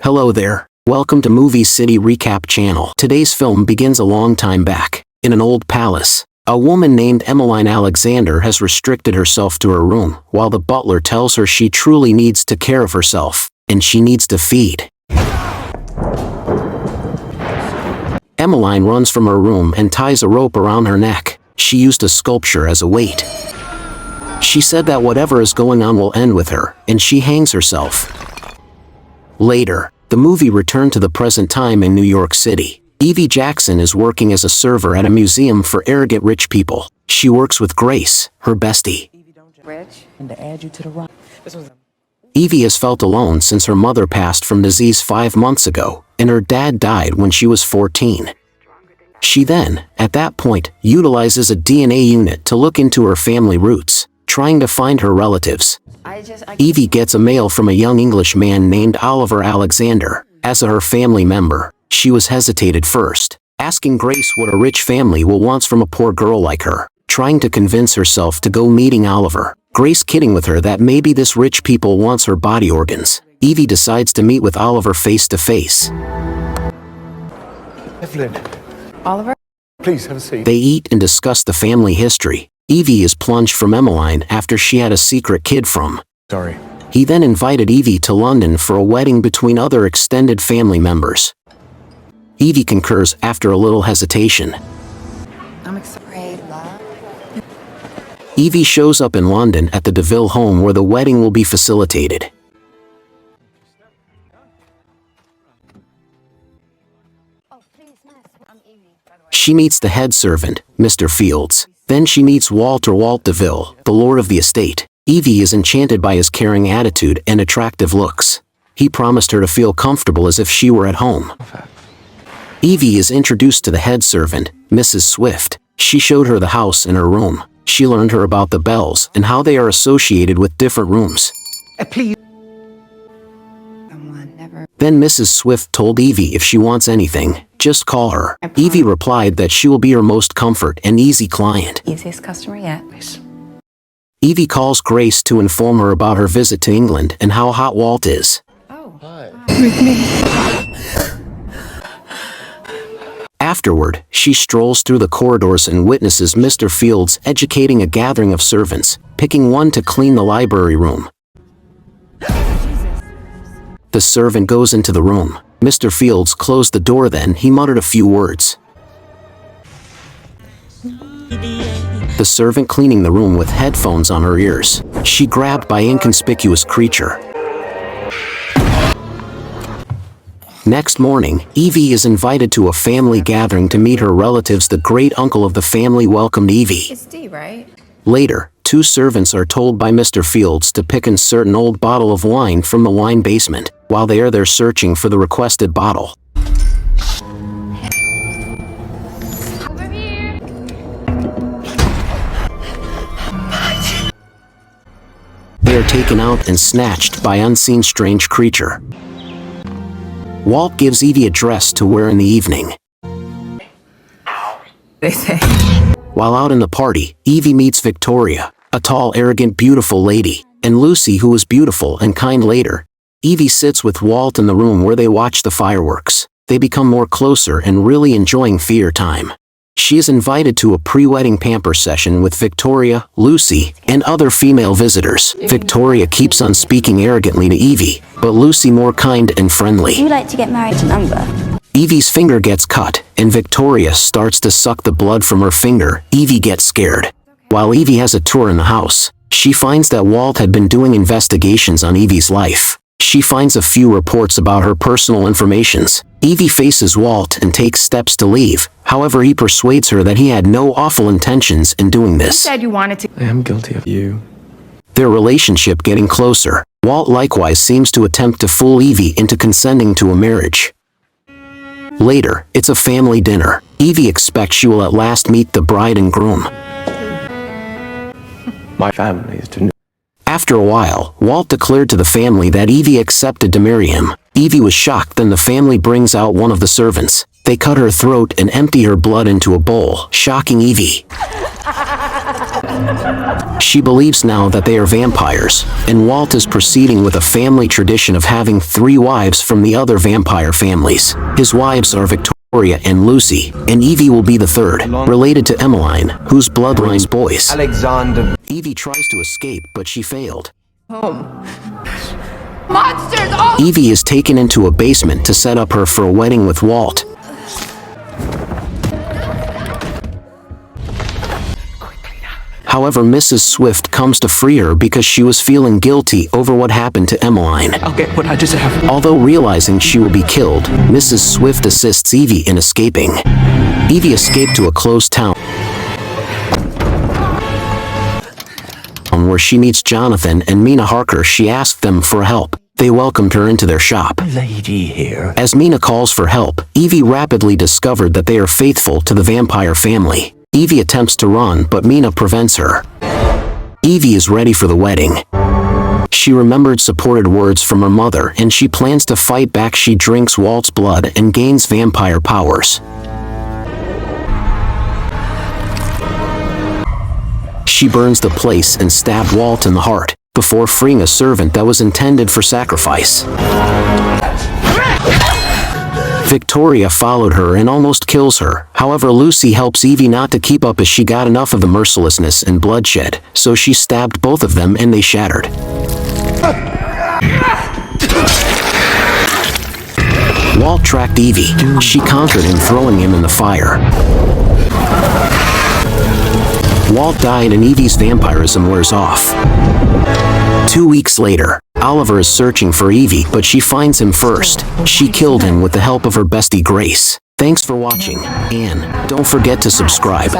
Hello there. Welcome to Movie City Recap Channel. Today's film begins a long time back. In an old palace, a woman named Emmeline Alexander has restricted herself to her room, while the butler tells her she truly needs to care of herself, and she needs to feed. Emmeline runs from her room and ties a rope around her neck. She used a sculpture as a weight. She said that whatever is going on will end with her, and she hangs herself. Later, the movie returned to the present time in New York City. Evie Jackson is working as a server at a museum for arrogant rich people. She works with Grace, her bestie. Evie has felt alone since her mother passed from disease 5 months ago, and her dad died when she was 14. She then, at that point, utilizes a DNA unit to look into her family roots, trying to find her relatives. Evie gets a mail from a young English man named Oliver Alexander. As her family member, she was hesitated first, asking Grace what a rich family will want from a poor girl like her, trying to convince herself to go meeting Oliver. Grace kidding with her that maybe this rich people wants her body organs. Evie decides to meet with Oliver face to face. Evelyn. Oliver? Please have a seat. They eat and discuss the family history. Evie is plunged from Emmeline after she had a secret kid from. Sorry. He then invited Evie to London for a wedding between other extended family members. Evie concurs after a little hesitation. I'm excited, love. Evie shows up in London at the DeVille home where the wedding will be facilitated. She meets the head servant, Mr. Fields. Then she meets Walt DeVille, the lord of the estate. Evie is enchanted by his caring attitude and attractive looks. He promised her to feel comfortable as if she were at home. Evie is introduced to the head servant, Mrs. Swift. She showed her the house and her room. She learned her about the bells and how they are associated with different rooms. Please. Then Mrs. Swift told Evie if she wants anything, just call her. Evie replied that she will be her most comfort and easy client. Easiest customer yet. Evie calls Grace to inform her about her visit to England and how hot Walt is. Oh. Hi. Afterward, she strolls through the corridors and witnesses Mr. Fields educating a gathering of servants, picking one to clean the library room. The servant goes into the room. Mr. Fields closed the door, then he muttered a few words. The servant cleaning the room with headphones on her ears. She grabbed by inconspicuous creature. Next morning, Evie is invited to a family gathering to meet her relatives. The great uncle of the family welcomed Evie. It's D, right? Later, 2 servants are told by Mr. Fields to pick a certain old bottle of wine from the wine basement. While they are there searching for the requested bottle, they are taken out and snatched by unseen strange creature. Walt gives Evie a dress to wear in the evening. They say. While out in the party, Evie meets Victoria, a tall, arrogant, beautiful lady, and Lucy, who is beautiful and kind. Later, Evie sits with Walt in the room where they watch the fireworks. They become more closer and really enjoying theater time. She is invited to a pre-wedding pamper session with Victoria, Lucy, and other female visitors. Victoria keeps on speaking arrogantly to Evie, but Lucy more kind and friendly. Would you like to get married to Lumber? Evie's finger gets cut, and Victoria starts to suck the blood from her finger. Evie gets scared. While Evie has a tour in the house, she finds that Walt had been doing investigations on Evie's life. She finds a few reports about her personal informations. Evie faces Walt and takes steps to leave. However, he persuades her that he had no awful intentions in doing this. You said you wanted to. I am guilty of you. Their relationship getting closer. Walt likewise seems to attempt to fool Evie into consenting to a marriage. Later, it's a family dinner. Evie expects she will at last meet the bride and groom. My family is to know. After a while, Walt declared to the family that Evie accepted to marry him. Evie was shocked. Then the family brings out one of the servants. They cut her throat and empty her blood into a bowl, shocking Evie. She believes now that they are vampires, and Walt is proceeding with a family tradition of having 3 wives from the other vampire families. His wives are Victoria and Lucy, and Evie will be the 3rd, related to Emmeline, whose blood runs boys. Alexander. Evie tries to escape, but she failed. Monsters! Oh! Evie is taken into a basement to set up her for a wedding with Walt. However, Mrs. Swift comes to free her because she was feeling guilty over what happened to Emmeline. I'll get what I deserve. Although realizing she will be killed, Mrs. Swift assists Evie in escaping. Evie escaped to a closed town where she meets Jonathan and Mina Harker. She asked them for help. They welcomed her into their shop. Lady here. As Mina calls for help, Evie rapidly discovered that they are faithful to the vampire family. Evie attempts to run, but Mina prevents her. Evie is ready for the wedding. She remembered supported words from her mother, and she plans to fight back. She drinks Walt's blood and gains vampire powers. She burns the place and stabbed Walt in the heart, before freeing a servant that was intended for sacrifice. Victoria followed her and almost kills her. However, Lucy helps Evie not to keep up as she got enough of the mercilessness and bloodshed, so she stabbed both of them and they shattered. Walt tracked Evie. She conquered him, throwing him in the fire. Walt died and Evie's vampirism wears off. 2 weeks later, Oliver is searching for Evie, but she finds him first. She killed him with the help of her bestie Grace. Thanks for watching, and don't forget to subscribe.